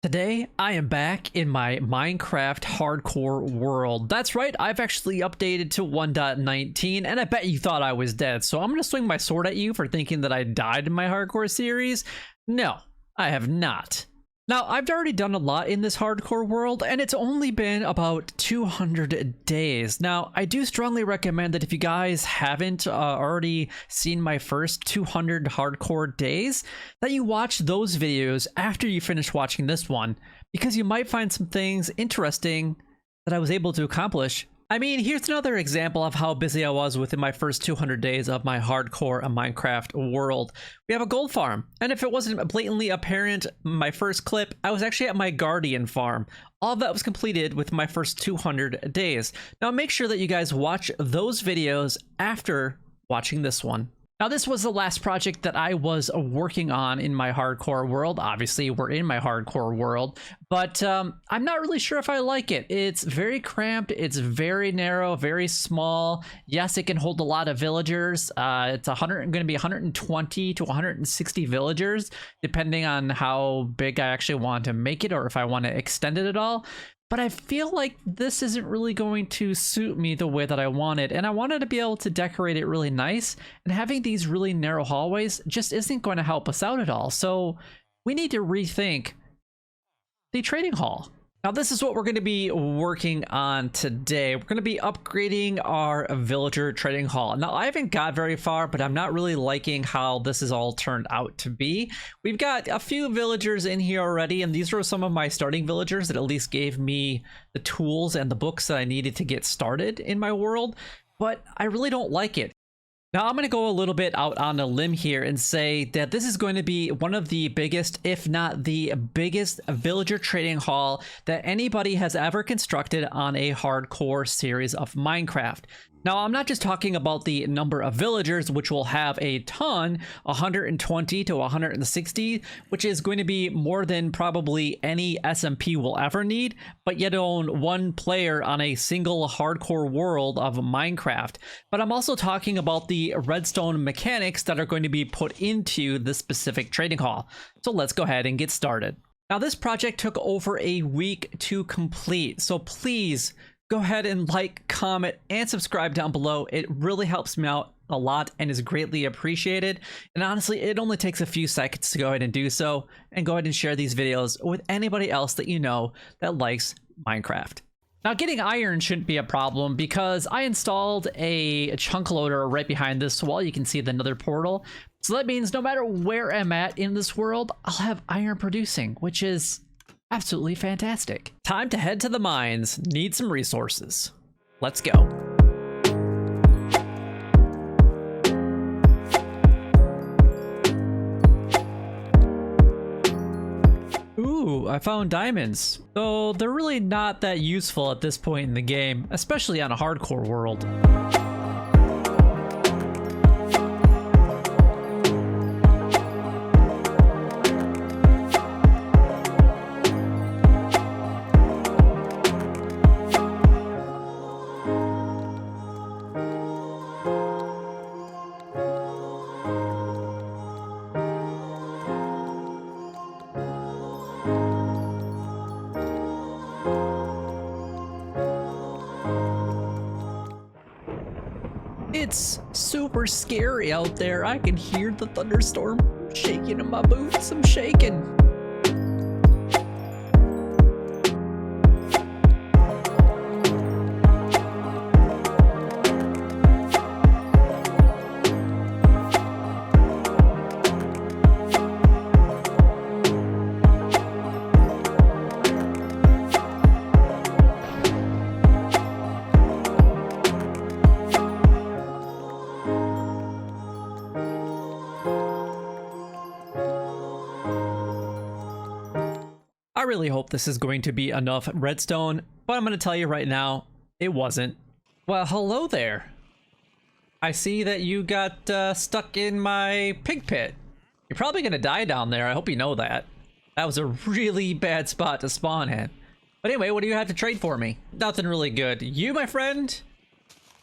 Today, I am back in my Minecraft hardcore world. That's right, I've actually updated to 1.19, and I bet you thought I was dead, so I'm gonna swing my sword at you for thinking that I died in my hardcore series. No, I have not. Now, I've already done a lot in this hardcore world, and it's only been about 200 days. Now, I do strongly recommend that if you guys haven't already seen my first 200 hardcore days, that you watch those videos after you finish watching this one, because you might find some things interesting that I was able to accomplish. I mean, here's another example of how busy I was within my first 200 days of my hardcore Minecraft world. We have a gold farm, and if it wasn't blatantly apparent in my first clip, I was actually at my guardian farm. All of that was completed with my first 200 days. Now make sure that you guys watch those videos after watching this one. Now, this was the last project that I was working on in my hardcore world. Obviously, we're in my hardcore world, but I'm not really sure if I like it. It's very cramped, it's very narrow, very small. Yes, it can hold a lot of villagers. It's going to be 120 to 160 villagers, depending on how big I actually want to make it or if I want to extend it at all. But I feel like this isn't really going to suit me the way that I wanted, and I wanted to be able to decorate it really nice, and having these really narrow hallways just isn't going to help us out at all. So we need to rethink the trading hall. Now, this is what we're going to be working on today. We're going to be upgrading our villager trading hall. Now, I haven't got very far, but I'm not really liking how this is all turned out to be. We've got a few villagers in here already, and these were some of my starting villagers that at least gave me the tools and the books that I needed to get started in my world, but I really don't like it. Now, I'm going to go a little bit out on a limb here and say that this is going to be one of the biggest, if not the biggest, villager trading hall that anybody has ever constructed on a hardcore series of Minecraft. Now, I'm not just talking about the number of villagers, which will have a ton, 120 to 160, which is going to be more than probably any SMP will ever need, but yet own one player on a single hardcore world of Minecraft. But I'm also talking about the redstone mechanics that are going to be put into this specific trading hall. So let's go ahead and get started. Now, this project took over a week to complete, so please go ahead and like, comment, and subscribe down below. It really helps me out a lot and is greatly appreciated. And honestly, it only takes a few seconds to go ahead and do so, and go ahead and share these videos with anybody else that you know that likes Minecraft. Now, getting iron shouldn't be a problem because I installed a chunk loader right behind this wall. You can see the nether portal. So that means no matter where I'm at in this world, I'll have iron producing, which is absolutely fantastic. Time to head to the mines. Need some resources. Let's go. Ooh, I found diamonds. Though they're really not that useful at this point in the game, especially on a hardcore world. It's super scary out there. I can hear the thunderstorm shaking in my boots. I'm shaking. I really hope this is going to be enough redstone, but I'm going to tell you right now, it wasn't. Well, hello there. I see that you got stuck in my pig pit. You're probably going to die down there. I hope you know that. That was a really bad spot to spawn in. But anyway, what do you have to trade for me? Nothing really good. You, my friend,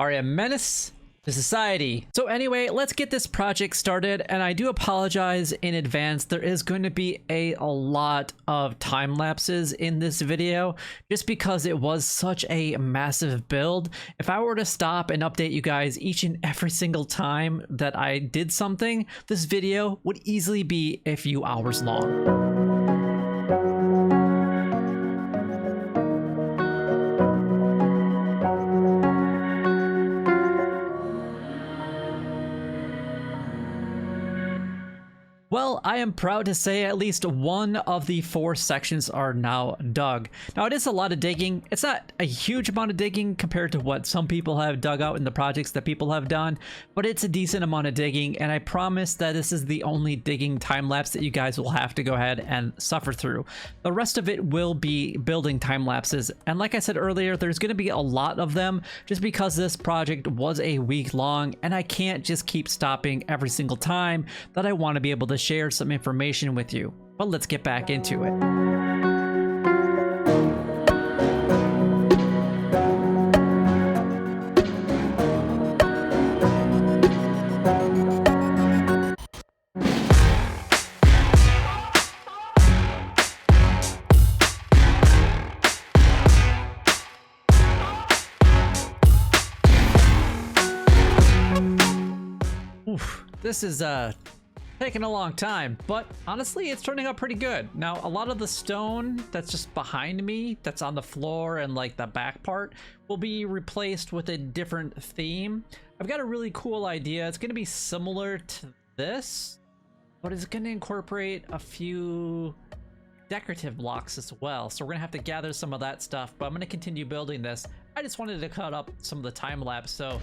are a menace to society. So anyway, let's get this project started, and I do apologize in advance. There is going to be a lot of time lapses in this video just because it was such a massive build. If I were to stop and update you guys each and every single time that I did something, this video would easily be a few hours long. Well, I am proud to say at least one of the 4 sections are now dug. Now, it is a lot of digging. It's not a huge amount of digging compared to what some people have dug out in the projects that people have done, but it's a decent amount of digging, and I promise that this is the only digging time lapse that you guys will have to go ahead and suffer through. The rest of it will be building time lapses, and like I said earlier, there's going to be a lot of them just because this project was a week long, and I can't just keep stopping every single time that I want to be able to share some information with you. But let's get back into it. Oof, this is taking a long time, but honestly it's turning out pretty good. Now, a lot of the stone that's just behind me, that's on the floor and like the back part, will be replaced with a different theme. I've got a really cool idea. It's going to be similar to this, but it's going to incorporate a few decorative blocks as well, so we're gonna have to gather some of that stuff, but I'm gonna continue building this. I just wanted to cut up some of the time lapse, so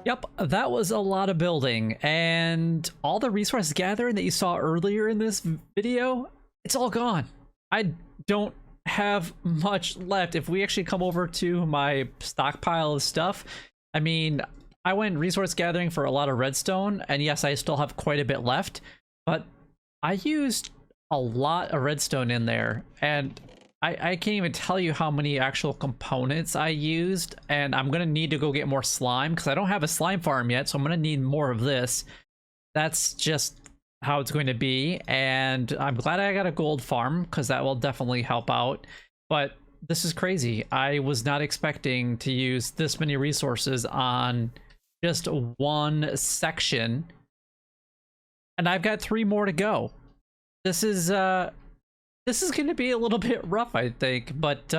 yep, that was a lot of building, and all the resource gathering that you saw earlier in this video, it's all gone. I don't have much left. If we actually come over to my stockpile of stuff, I mean, I went resource gathering for a lot of redstone, and yes, I still have quite a bit left, but I used a lot of redstone in there, and I can't even tell you how many actual components I used, and I'm gonna need to go get more slime because I don't have a slime farm yet, so I'm gonna need more of this. That's just how it's going to be, and I'm glad I got a gold farm because that will definitely help out. But this is crazy. I was not expecting to use this many resources on just one section, and I've got 3 more to go. This is going to be a little bit rough, I think, but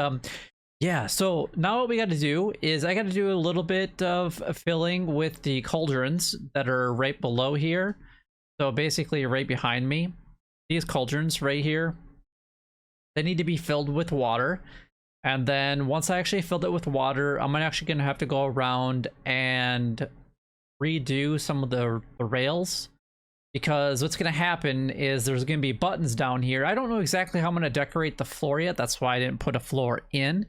yeah, so now what we got to do is I got to do a little bit of filling with the cauldrons that are right below here. So basically right behind me, these cauldrons right here, they need to be filled with water. And then once I actually filled it with water, I'm actually going to have to go around and redo some of the rails. Because what's going to happen is there's going to be buttons down here. I don't know exactly how I'm going to decorate the floor yet. That's why I didn't put a floor in.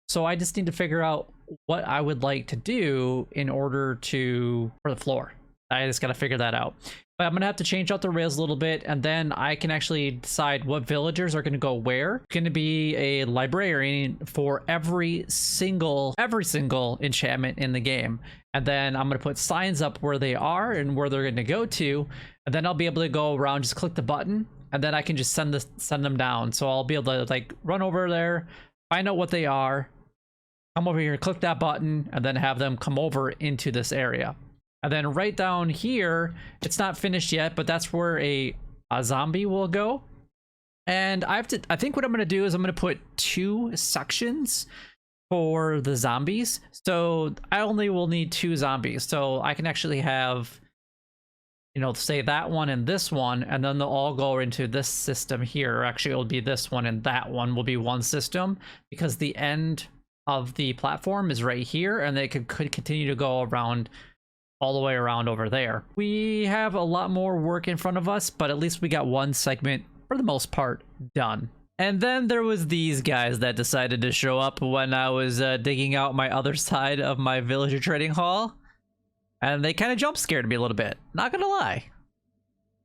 So I just need to figure out what I would like to do in order for the floor. I just got to figure that out. But I'm going to have to change out the rails a little bit, and then I can actually decide what villagers are going to go where. It's going to be a librarian for every single enchantment in the game. And then I'm going to put signs up where they are and where they're going to go to. And then I'll be able to go around, just click the button, and then I can just send them down. So I'll be able to like run over there, find out what they are, come over here, click that button, and then have them come over into this area. And then right down here, it's not finished yet, but that's where a zombie will go. And I think what I'm going to do is I'm going to put 2 sections for the zombies. So I only will need 2 zombies. So I can actually have, you know, say that one and this one, and then they'll all go into this system here. Actually, it'll be this one and that one will be one system, because the end of the platform is right here, and they could continue to go around all the way around over there. We have a lot more work in front of us, but at least we got one segment, for the most part, done. And then there was these guys that decided to show up when I was digging out my other side of my villager trading hall. And they kind of jump scared me a little bit, not gonna lie.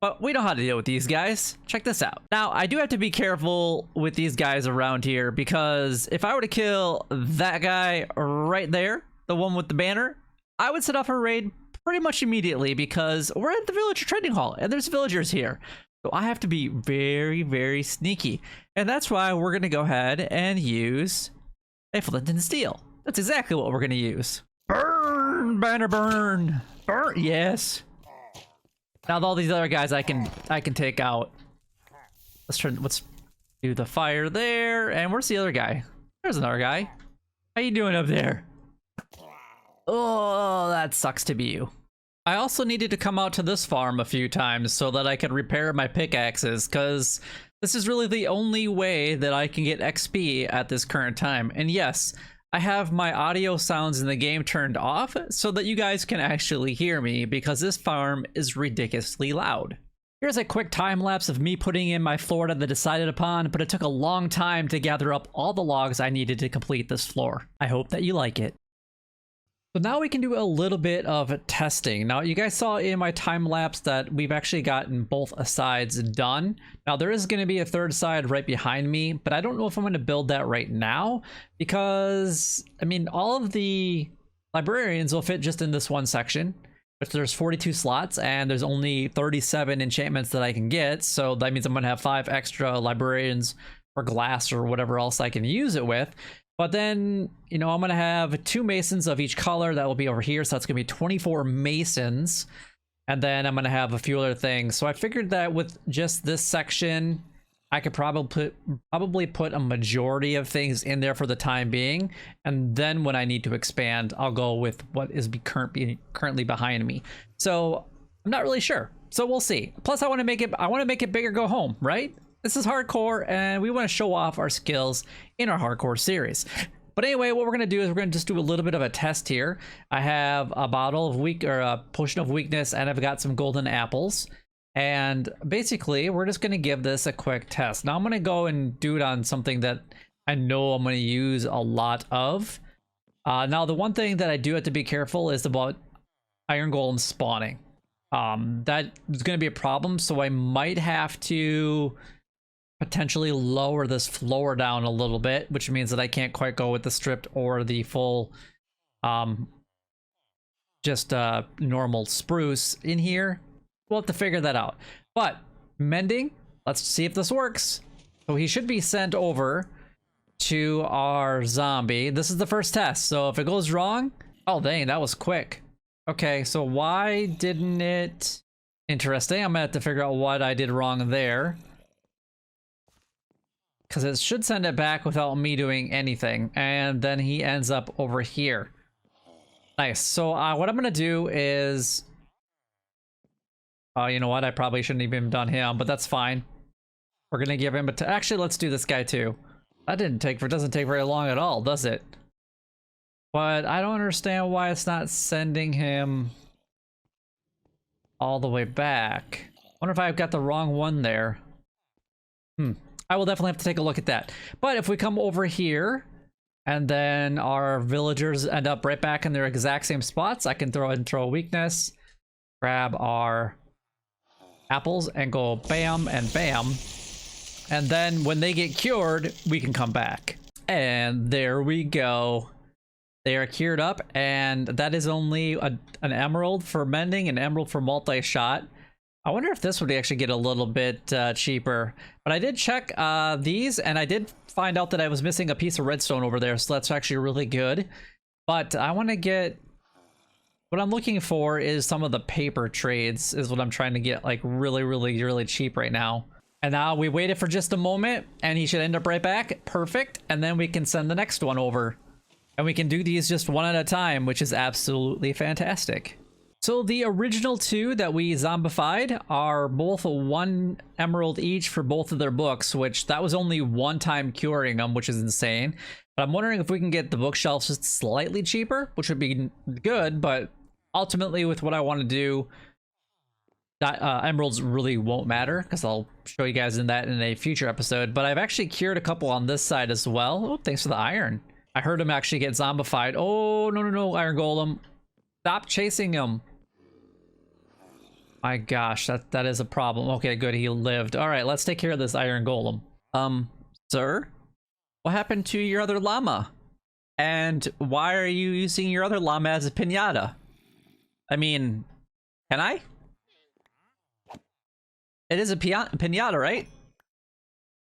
But we know how to deal with these guys. Check this out. Now, I do have to be careful with these guys around here, because if I were to kill that guy right there, the one with the banner, I would set off a raid pretty much immediately, because we're at the villager trading hall and there's villagers here. So I have to be very, very sneaky. And that's why we're going to go ahead and use a flint and steel. That's exactly what we're going to use. Burn, banner, burn. Burn, yes. Now all these other guys I can take out. Let's do the fire there. And where's the other guy? There's another guy. How you doing up there? Oh, that sucks to be you. I also needed to come out to this farm a few times so that I could repair my pickaxes, because this is really the only way that I can get XP at this current time. And yes, I have my audio sounds in the game turned off so that you guys can actually hear me, because this farm is ridiculously loud. Here's a quick time lapse of me putting in my floor that I decided upon, but it took a long time to gather up all the logs I needed to complete this floor. I hope that you like it. So now we can do a little bit of testing. Now you guys saw in my time lapse that we've actually gotten both sides done. Now there is going to be a third side right behind me, but I don't know if I'm going to build that right now, because I mean, all of the librarians will fit just in this one section, but there's 42 slots and there's only 37 enchantments that I can get. So that means I'm going to have 5 extra librarians or glass or whatever else I can use it with. But then, you know, I'm going to have 2 masons of each color that will be over here. So that's going to be 24 masons. And then I'm going to have a few other things. So I figured that with just this section, I could probably put a majority of things in there for the time being. And then when I need to expand, I'll go with what is currently behind me. So I'm not really sure. So we'll see. Plus I want to make it bigger, go home, right? This is hardcore, and we want to show off our skills in our hardcore series. But anyway, what we're going to do is we're going to just do a little bit of a test here. I have a bottle of a potion of weakness, and I've got some golden apples. And basically, we're just going to give this a quick test. Now I'm going to go and do it on something that I know I'm going to use a lot of. Now the one thing that I do have to be careful is about iron golems spawning. That is going to be a problem, so I might have to potentially lower this floor down a little bit, which means that I can't quite go with the stripped or the full normal spruce in here. We'll have to figure that out. But mending, let's see if this works. So he should be sent over to our zombie. This is the first test, so if it goes wrong, oh dang, that was quick. Okay, so why didn't it? Interesting. I'm gonna have to figure out what I did wrong there, because it should send it back without me doing anything, and then he ends up over here. Nice. So what I'm gonna do is, you know what? I probably shouldn't even have done him, but that's fine. We're gonna give him actually, let's do this guy too. That doesn't take very long at all, does it? But I don't understand why it's not sending him all the way back. Wonder if I've got the wrong one there. I will definitely have to take a look at that. But if we come over here, and then our villagers end up right back in their exact same spots, I can throw ahead and throw a weakness, grab our apples, and go bam and bam. And then when they get cured, we can come back. And there we go. They are cured up, and that is only an emerald for mending, an emerald for multi-shot. I wonder if this would actually get a little bit cheaper. But I did check these, and I did find out that I was missing a piece of redstone over there, so that's actually really good. But I want to get... What I'm looking for is some of the paper trades is what I'm trying to get, like, really, really, really cheap right now. And now we waited for just a moment, and he should end up right back. Perfect. And then we can send the next one over. And we can do these just one at a time, which is absolutely fantastic. So the original 2 that we zombified are both 1 emerald each for both of their books, which that was only one time curing them, which is insane. But I'm wondering if we can get the bookshelves just slightly cheaper, which would be good, but ultimately with what I want to do, emeralds really won't matter because I'll show you guys in a future episode. But I've actually cured a couple on this side as well. Oh, thanks for the iron. I heard him actually get zombified. Oh, no, Iron Golem. Stop chasing him. My gosh, that is a problem. Okay, good, he lived. All right, let's take care of this Iron Golem. Sir? What happened to your other llama? And why are you using your other llama as a piñata? I mean, can I? It is a piñata, right?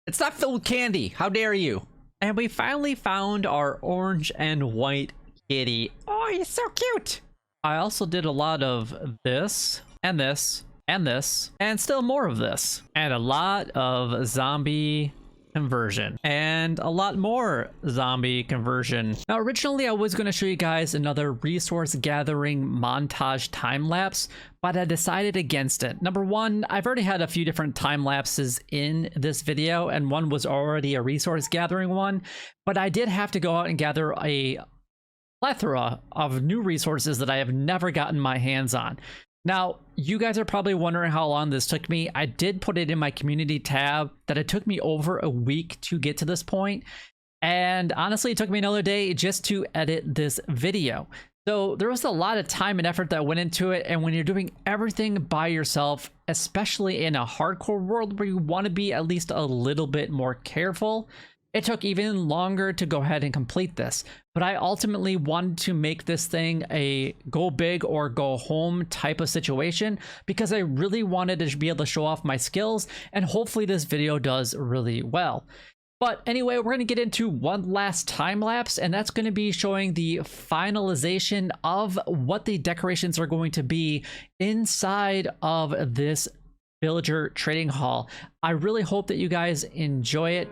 It's not filled with candy. How dare you? And we finally found our orange and white kitty. Oh, he's so cute. I also did a lot of this, and this, and this, and still more of this. And a lot of zombie conversion. And a lot more zombie conversion. Now, originally I was going to show you guys another resource gathering montage time lapse, but I decided against it. Number one, I've already had a few different time lapses in this video, and one was already a resource gathering one, but I did have to go out and gather a plethora of new resources that I have never gotten my hands on. Now, you guys are probably wondering how long this took me. I did put it in my community tab that it took me over a week to get to this point. And honestly, it took me another day just to edit this video. So there was a lot of time and effort that went into it. And when you're doing everything by yourself, especially in a hardcore world where you want to be at least a little bit more careful, it took even longer to go ahead and complete this. But I ultimately wanted to make this thing a go big or go home type of situation because I really wanted to be able to show off my skills, and hopefully this video does really well. But anyway, we're going to get into one last time lapse, and that's going to be showing the finalization of what the decorations are going to be inside of this villager trading hall. I really hope that you guys enjoy it.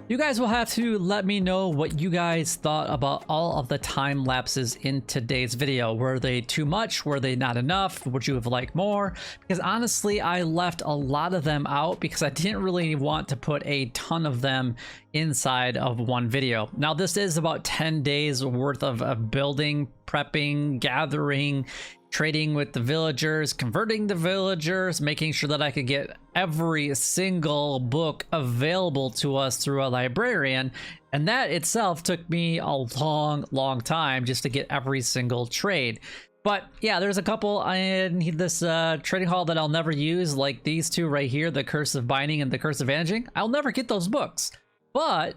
You guys will have to let me know what you guys thought about all of the time lapses in today's video. Were they too much? Were they not enough? Would you have liked more? Because honestly, I left a lot of them out because I didn't really want to put a ton of them inside of one video. Now, this is about 10 days worth of building, prepping, gathering, trading with the villagers, converting the villagers, making sure that I could get every single book available to us through a librarian. And that itself took me a long time just to get every single trade. But yeah, there's a couple in this trading hall that I'll never use, like these two right here, the Curse of Binding and the Curse of Vanishing. I'll never get those books, but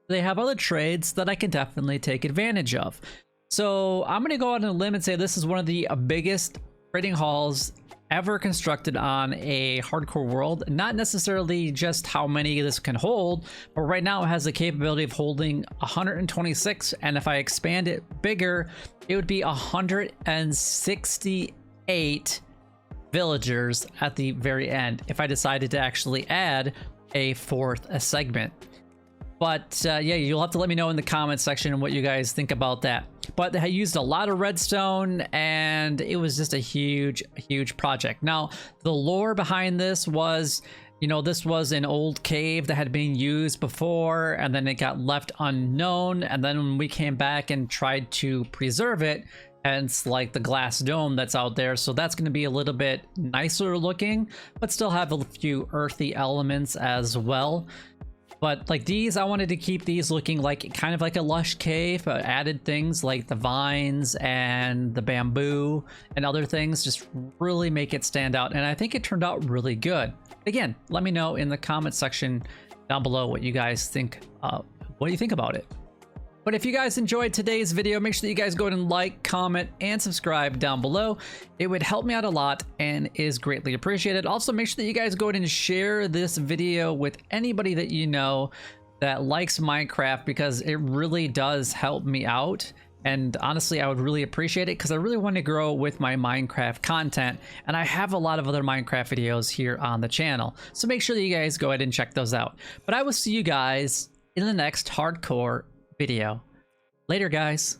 they have other trades that I can definitely take advantage of. So I'm going to go out on a limb and say this is one of the biggest trading halls ever constructed on a hardcore world. Not necessarily just how many this can hold, but right now it has the capability of holding 126. And if I expand it bigger, it would be 168 villagers at the very end if I decided to actually add a fourth segment. But yeah, you'll have to let me know in the comments section what you guys think about that. But they used a lot of redstone, and it was just a huge project. Now, the lore behind this was, you know, this was an old cave that had been used before, and then it got left unknown. And then when we came back and tried to preserve it hence like the glass dome that's out there. So that's going to be a little bit nicer looking, but still have a few earthy elements as well. But like these, I wanted to keep these looking like kind of like a lush cave, but added things like the vines and the bamboo and other things, just really make it stand out. And I think it turned out really good. Again, let me know in the comment section down below what you guys think. What do you think about it? But if you guys enjoyed today's video, make sure that you guys go ahead and like, comment, and subscribe down below. It would help me out a lot and is greatly appreciated. Also, make sure that you guys go ahead and share this video with anybody that you know that likes Minecraft, because it really does help me out. And honestly, I would really appreciate it because I really want to grow with my Minecraft content. And I have a lot of other Minecraft videos here on the channel. So make sure that you guys go ahead and check those out. But I will see you guys in the next hardcore video. Later, guys.